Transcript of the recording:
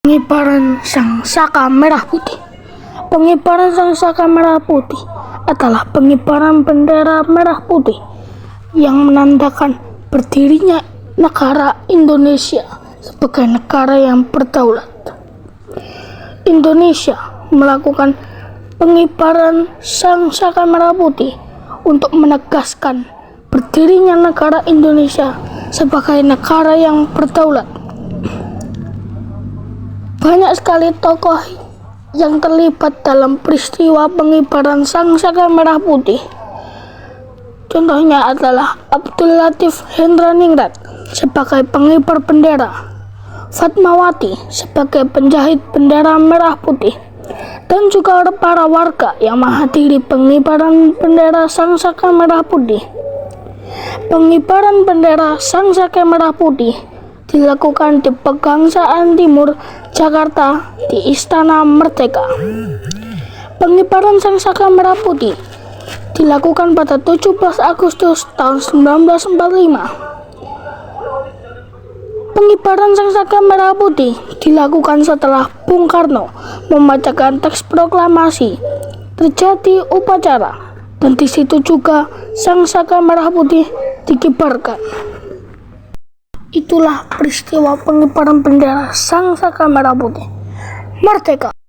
Pengibaran Sang Saka Merah Putih. Pengibaran Sang Saka Merah Putih adalah pengibaran bendera merah putih yang menandakan berdirinya negara Indonesia sebagai negara yang berdaulat. Indonesia melakukan pengibaran Sang Saka Merah Putih untuk menegaskan berdirinya negara Indonesia sebagai negara yang berdaulat. Banyak sekali tokoh yang terlibat dalam peristiwa pengibaran Sang Saka Merah Putih. Contohnya adalah Abdul Latif Hendraningrat sebagai pengibar bendera, Fatmawati sebagai penjahit bendera merah putih, dan juga para warga yang menghadiri pengibaran bendera Sang Saka Merah Putih. Pengibaran bendera Sang Saka Merah Putih dilakukan di Pegangsaan Timur, Jakarta, di Istana Merdeka. Pengibaran Sang Saka Merah Putih dilakukan pada 17 Agustus tahun 1945. Pengibaran Sang Saka Merah Putih dilakukan setelah Bung Karno membacakan teks proklamasi. Terjadi upacara, dan di situ juga Sang Saka Merah Putih dikibarkan. Itulah peristiwa pengibaran bendera Sang Saka Merah Putih. Merdeka!